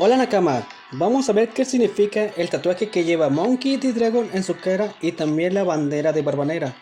Hola Nakama, vamos a ver qué significa el tatuaje que lleva Monkey D. Dragon en su cara y también la bandera de Barba Negra.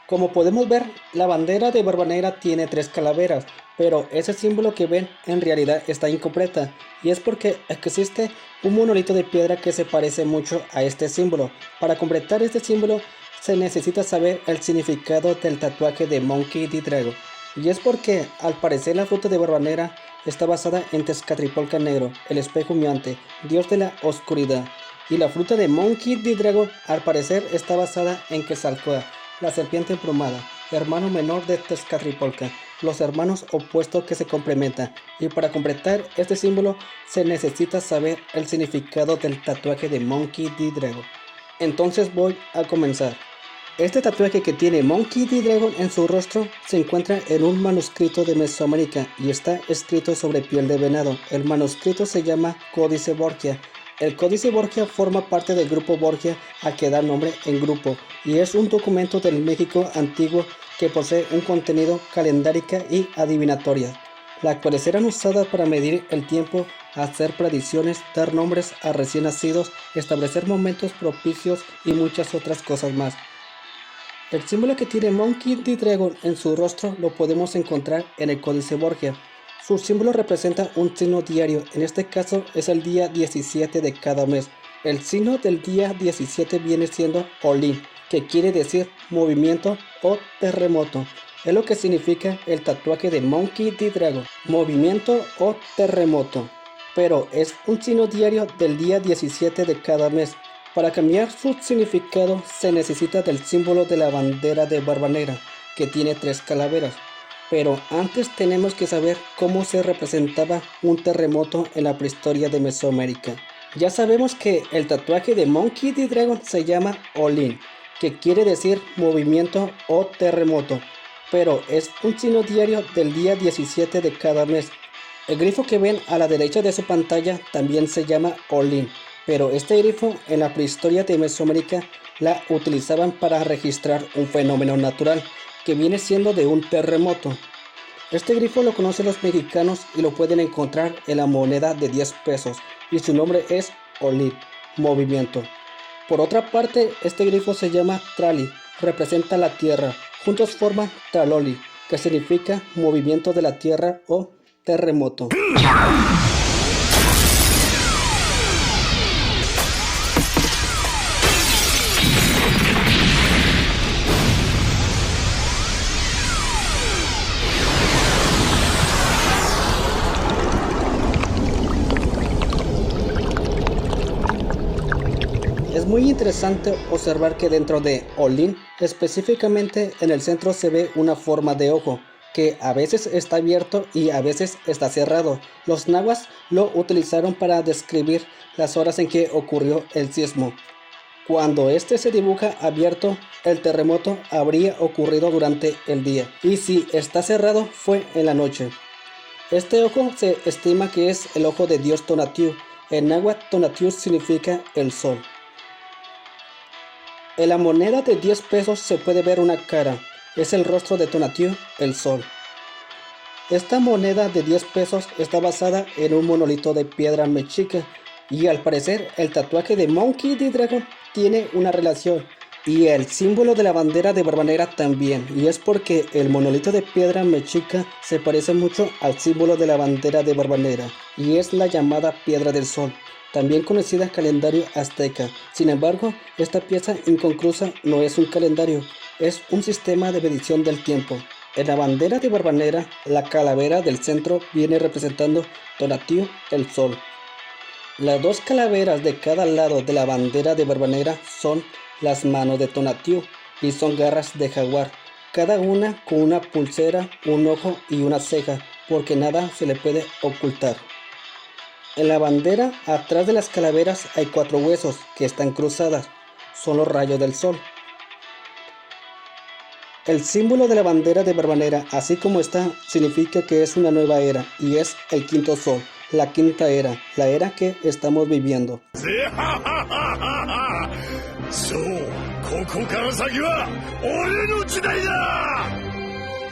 Como podemos ver, la bandera de Barba Negra tiene 3 calaveras, pero ese símbolo que ven en realidad está incompleta, y es porque existe un monolito de piedra que se parece mucho a este símbolo. Para completar este símbolo se necesita saber el significado del tatuaje de Monkey D. Dragon, y es porque al parecer la fruta de Barba Negra está basada en Tezcatlipoca Negro, el espejo humeante, dios de la oscuridad, y la fruta de Monkey D. Dragon al parecer está basada en Quetzalcóatl, la serpiente emplumada, hermano menor de Tezcatlipoca, los hermanos opuestos que se complementan, y para completar este símbolo se necesita saber el significado del tatuaje de Monkey D. Dragon. Entonces voy a comenzar. Este tatuaje que tiene Monkey D. Dragon en su rostro se encuentra en un manuscrito de Mesoamérica y está escrito sobre piel de venado. El manuscrito se llama Códice Borgia. El Códice Borgia forma parte del grupo Borgia al que da nombre en grupo y es un documento del México antiguo que posee un contenido calendárica y adivinatoria, las cuales eran usadas para medir el tiempo, hacer predicciones, dar nombres a recién nacidos, establecer momentos propicios y muchas otras cosas más. El símbolo que tiene Monkey D. Dragon en su rostro lo podemos encontrar en el Códice Borgia. Su símbolo representa un signo diario, en este caso es el día 17 de cada mes. El signo del día 17 viene siendo Olin, que quiere decir movimiento o terremoto. Es lo que significa el tatuaje de Monkey D. Dragon, movimiento o terremoto. Pero es un signo diario del día 17 de cada mes. Para cambiar su significado se necesita del símbolo de la bandera de Barba Negra, que tiene 3 calaveras. Pero antes tenemos que saber cómo se representaba un terremoto en la prehistoria de Mesoamérica. Ya sabemos que el tatuaje de Monkey D. Dragon se llama Olin, que quiere decir movimiento o terremoto, pero es un signo diario del día 17 de cada mes. El grifo que ven a la derecha de su pantalla también se llama Olin. Pero este grifo en la prehistoria de Mesoamérica la utilizaban para registrar un fenómeno natural que viene siendo de un terremoto. Este grifo lo conocen los mexicanos y lo pueden encontrar en la moneda de 10 pesos y su nombre es Olin, movimiento. Por otra parte, este grifo se llama Trali, representa la tierra, juntos forman Traloli, que significa movimiento de la tierra o terremoto. Es muy interesante observar que dentro de Olin, específicamente en el centro se ve una forma de ojo, que a veces está abierto y a veces está cerrado. Los nahuas lo utilizaron para describir las horas en que ocurrió el sismo. Cuando este se dibuja abierto, el terremoto habría ocurrido durante el día, y si está cerrado fue en la noche. Este ojo se estima que es el ojo de dios Tonatiuh. En náhuatl Tonatiuh significa el sol. En la moneda de 10 pesos se puede ver una cara, es el rostro de Tonatiuh, el sol. Esta moneda de 10 pesos está basada en un monolito de piedra mexica y al parecer el tatuaje de Monkey D. Dragon tiene una relación y el símbolo de la bandera de Barba Negra también, y es porque el monolito de piedra mexica se parece mucho al símbolo de la bandera de Barba Negra y es la llamada piedra del sol, también conocida calendario azteca. Sin embargo, esta pieza inconclusa no es un calendario, es un sistema de medición del tiempo. En la bandera de Barba Negra, la calavera del centro viene representando Tonatiuh, el sol. Las 2 calaveras de cada lado de la bandera de Barba Negra son las manos de Tonatiuh y son garras de jaguar, cada una con una pulsera, un ojo y una ceja, porque nada se le puede ocultar. En la bandera, atrás de las calaveras hay 4 huesos que están cruzadas, son los rayos del sol. El símbolo de la bandera de Barba Negra, así como está, significa que es una nueva era y es el quinto sol, la quinta era, la era que estamos viviendo.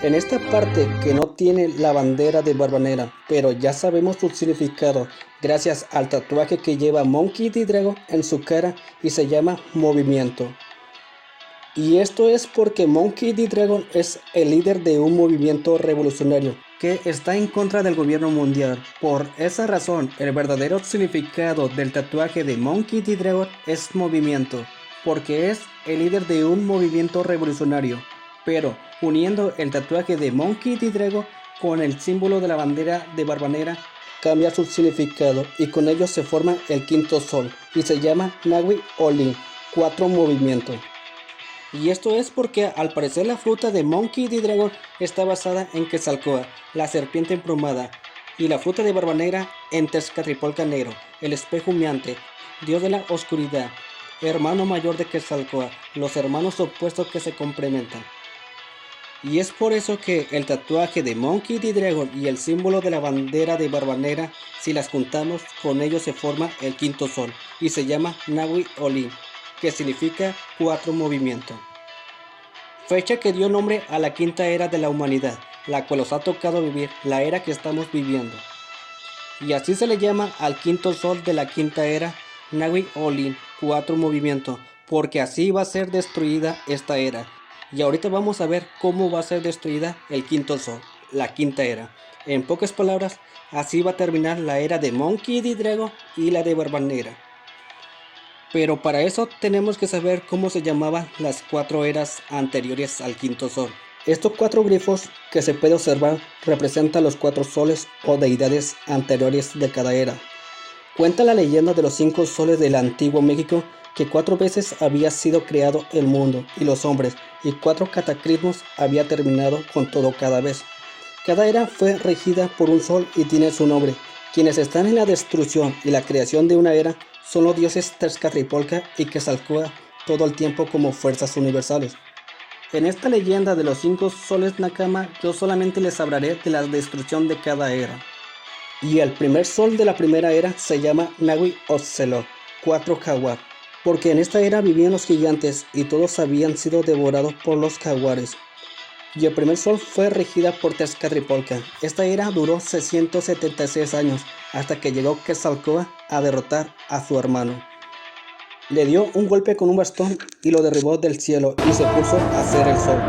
En esta parte que no tiene la bandera de Barbanera, pero ya sabemos su significado gracias al tatuaje que lleva Monkey D. Dragon en su cara y se llama Movimiento. Y esto es porque Monkey D. Dragon es el líder de un movimiento revolucionario que está en contra del gobierno mundial. Por esa razón, el verdadero significado del tatuaje de Monkey D. Dragon es movimiento, porque es el líder de un movimiento revolucionario. Pero uniendo el tatuaje de Monkey D. Dragon con el símbolo de la bandera de Barbanera, cambia su significado y con ello se forma el quinto sol y se llama Nagui Olin, 4 movimientos. Y esto es porque al parecer la fruta de Monkey D. Dragon está basada en Quetzalcóatl, la serpiente emplumada, y la fruta de Barbanera en Tezcatlipoca Negro, el espejo humeante, dios de la oscuridad, hermano mayor de Quetzalcóatl, los hermanos opuestos que se complementan. Y es por eso que el tatuaje de Monkey D. Dragon y el símbolo de la bandera de Barbanera, si las juntamos, con ellos se forma el quinto sol y se llama Nagui Olin, que significa 4 movimientos. Fecha que dio nombre a la quinta era de la humanidad, la cual os ha tocado vivir, la era que estamos viviendo. Y así se le llama al quinto sol de la quinta era, Nagui Olin, 4 movimientos, porque así va a ser destruida esta era. Y ahorita vamos a ver cómo va a ser destruida el quinto sol, la quinta era. En pocas palabras, así va a terminar la era de Monkey D. Dragon y la de Barbanera. Pero para eso tenemos que saber cómo se llamaban las 4 eras anteriores al quinto sol. Estos 4 grifos que se puede observar representan los 4 soles o deidades anteriores de cada era. Cuenta la leyenda de los 5 soles del antiguo México que 4 veces había sido creado el mundo y los hombres y 4 cataclismos había terminado con todo cada vez. Cada era fue regida por un sol y tiene su nombre. Quienes están en la destrucción y la creación de una era son los dioses Tezcatlipoca y Quetzalcóatl todo el tiempo como fuerzas universales. En esta leyenda de los 5 soles Nakama yo solamente les hablaré de la destrucción de cada era. Y el primer sol de la primera era se llama Nagui Ocelot, 4 jaguar, porque en esta era vivían los gigantes y todos habían sido devorados por los jaguares. Y el primer sol fue regida por Tezcatlipoca. Esta era duró 676 años, hasta que llegó Quetzalcóatl a derrotar a su hermano. Le dio un golpe con un bastón y lo derribó del cielo y se puso a hacer el sol.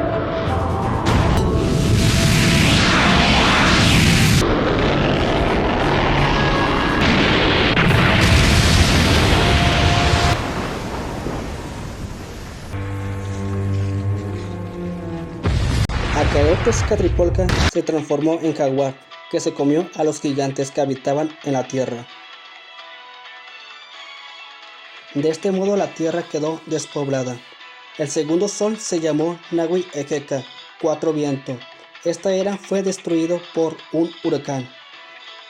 Al caer Tezcatlipoca se transformó en jaguar, que se comió a los gigantes que habitaban en la tierra. De este modo la tierra quedó despoblada. El segundo sol se llamó Nagui Ejeka, 4 vientos. Esta era fue destruido por un huracán.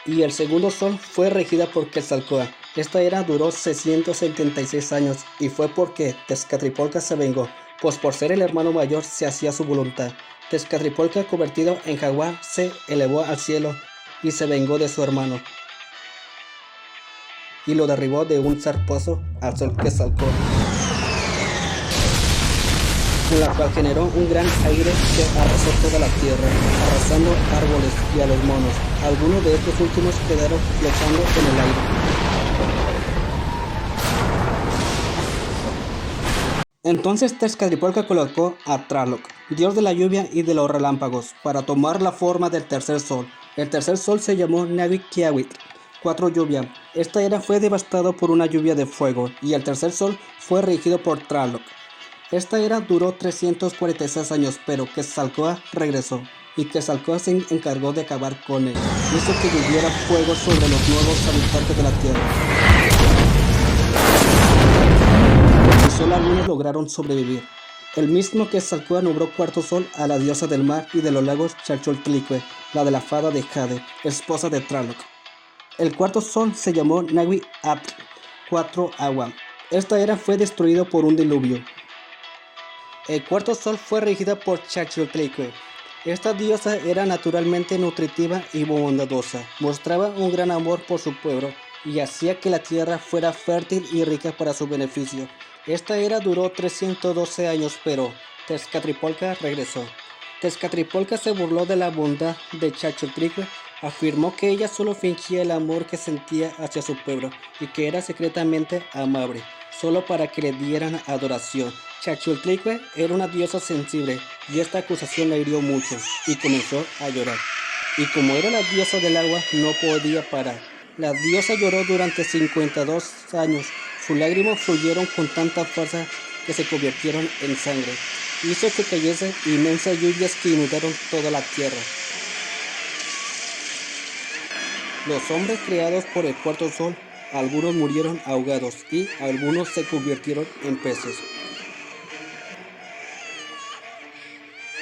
Y el segundo sol fue regida por Quetzalcóatl. Esta era duró 676 años y fue porque Tezcatlipoca se vengó, pues por ser el hermano mayor se hacía su voluntad. Tezcatlipoca, convertido en jaguar, se elevó al cielo y se vengó de su hermano y lo derribó de un zarpazo al sol Quetzalcóatl, con la cual generó un gran aire que arrasó toda la tierra, arrasando árboles y a los monos. Algunos de estos últimos quedaron flotando en el aire. Entonces Tezcatlipoca colocó a Tlaloc, dios de la lluvia y de los relámpagos, para tomar la forma del tercer sol. El tercer sol se llamó Nagui Kiawitl, 4 lluvia. Esta era fue devastada por una lluvia de fuego y el tercer sol fue regido por Tlaloc. Esta era duró 346 años, pero Quetzalcóatl regresó y Quetzalcóatl se encargó de acabar con él. Hizo que lloviera fuego sobre los nuevos habitantes de la tierra. Y solo algunos lograron sobrevivir. El mismo Quetzalcóatl nombró cuarto sol a la diosa del mar y de los lagos Xalchotlicue, la de la fada de Jade, esposa de Tlaloc. El cuarto sol se llamó Nagui Atl, 4 agua. Esta era fue destruido por un diluvio. El cuarto sol fue regida por Xalchotlicue. Esta diosa era naturalmente nutritiva y bondadosa, mostraba un gran amor por su pueblo y hacía que la tierra fuera fértil y rica para su beneficio. Esta era duró 312 años, pero Tezcatlipoca regresó. Tezcatlipoca se burló de la bondad de Xachotlicue, afirmó que ella solo fingía el amor que sentía hacia su pueblo y que era secretamente amable, solo para que le dieran adoración. Xachotlicue era una diosa sensible y esta acusación la hirió mucho y comenzó a llorar. Y como era la diosa del agua, no podía parar. La diosa lloró durante 52 años. Sus lágrimas fluyeron con tanta fuerza que se convirtieron en sangre. Hizo que cayesen inmensas lluvias que inundaron toda la tierra. Los hombres creados por el cuarto sol, algunos murieron ahogados y algunos se convirtieron en peces.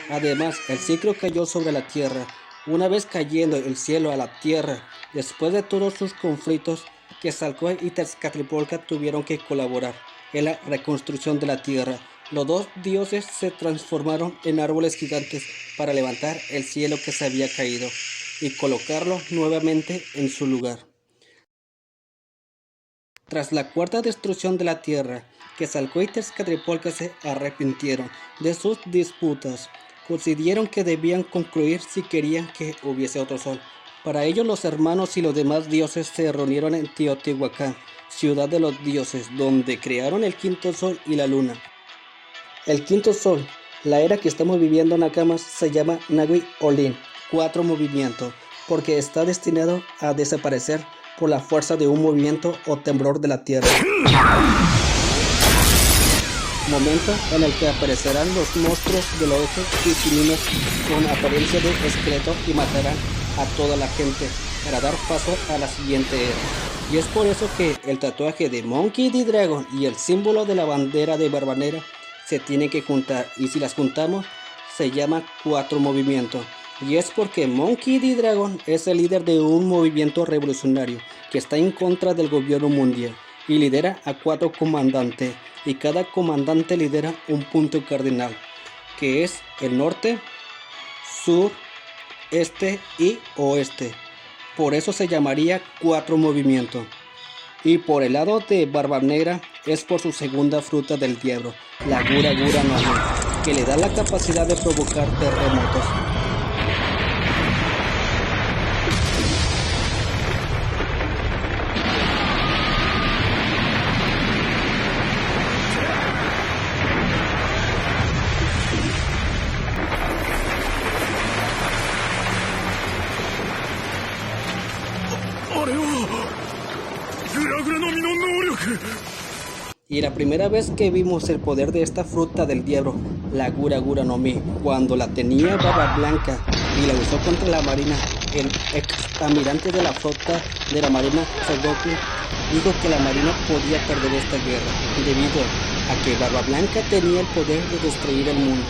Además, el ciclo cayó sobre la tierra. Una vez cayendo el cielo a la tierra, después de todos sus conflictos, Quetzalcóatl y Tezcatlipoca tuvieron que colaborar en la reconstrucción de la tierra. Los dos dioses se transformaron en árboles gigantes para levantar el cielo que se había caído y colocarlo nuevamente en su lugar. Tras la cuarta destrucción de la tierra, Quetzalcóatl y Tezcatlipoca se arrepintieron de sus disputas. Consideraron que debían concluir si querían que hubiese otro sol. Para ello los hermanos y los demás dioses se reunieron en Teotihuacán, ciudad de los dioses, donde crearon el quinto sol y la luna. El quinto sol, la era que estamos viviendo en Nakamas, se llama Nagui Olin, 4 movimientos, porque está destinado a desaparecer por la fuerza de un movimiento o temblor de la tierra. Momento en el que aparecerán los monstruos del oeste y filinos con apariencia de esqueleto y matarán a toda la gente para dar paso a la siguiente era. Y es por eso que el tatuaje de Monkey D. Dragon y el símbolo de la bandera de Barbanera se tienen que juntar, y si las juntamos se llama 4 movimientos. Y es porque Monkey D. Dragon es el líder de un movimiento revolucionario que está en contra del gobierno mundial y lidera a 4 comandantes, y cada comandante lidera un punto cardinal, que es el norte, sur, este y oeste. Por eso se llamaría 4 movimientos. Y por el lado de Barbanegra es por su segunda fruta del diablo, la Gura Gura no Mi, que le da la capacidad de provocar terremotos. Y la primera vez que vimos el poder de esta fruta del diablo, la Gura Gura no Mi, cuando la tenía Barba Blanca y la usó contra la marina, el ex almirante de la flota de la marina, Sengoku, dijo que la marina podía perder esta guerra, debido a que Barba Blanca tenía el poder de destruir el mundo.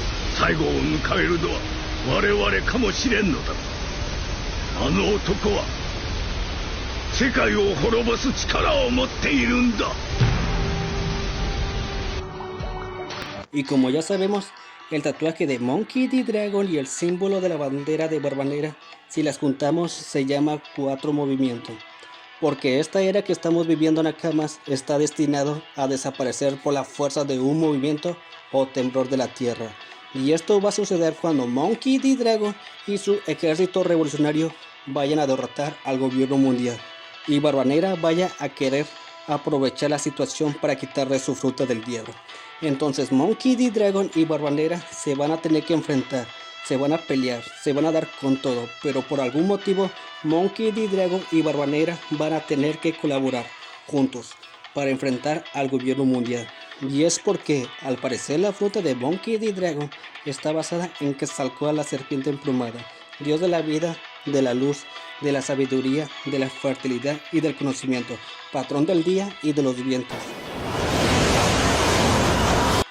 Y como ya sabemos, el tatuaje de Monkey D. Dragon y el símbolo de la bandera de Barbanera, si las juntamos se llama 4 movimientos. Porque esta era que estamos viviendo en Nakamas está destinado a desaparecer por la fuerza de un movimiento o temblor de la tierra. Y esto va a suceder cuando Monkey D. Dragon y su ejército revolucionario vayan a derrotar al gobierno mundial. Y Barbanera vaya a querer aprovechar la situación para quitarle su fruta del diablo. Entonces Monkey D. Dragon y Barbanera se van a tener que enfrentar, se van a pelear, se van a dar con todo, pero por algún motivo Monkey D. Dragon y Barbanera van a tener que colaborar juntos para enfrentar al gobierno mundial. Y es porque al parecer la fruta de Monkey D. Dragon está basada en Quetzalcóatl, la serpiente emplumada, dios de la vida, de la luz, de la sabiduría, de la fertilidad y del conocimiento, patrón del día y de los vientos.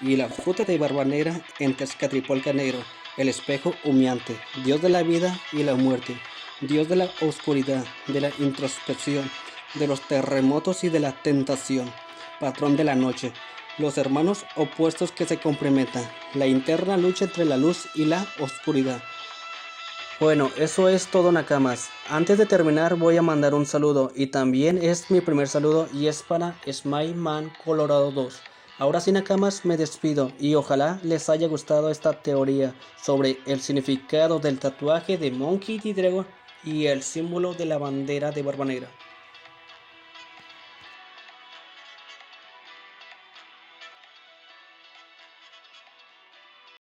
Y la fruta de Barbanera en Tezcatlipoca Negro, el espejo humeante, dios de la vida y la muerte, dios de la oscuridad, de la introspección, de los terremotos y de la tentación, patrón de la noche, los hermanos opuestos que se complementan, la interna lucha entre la luz y la oscuridad. Bueno, eso es todo, Nakamas. Antes de terminar voy a mandar un saludo, y también es mi primer saludo y es para Smile Man Colorado 2, Ahora sí, Nakamas, me despido y ojalá les haya gustado esta teoría sobre el significado del tatuaje de Monkey D. Dragon y el símbolo de la bandera de Barba Negra.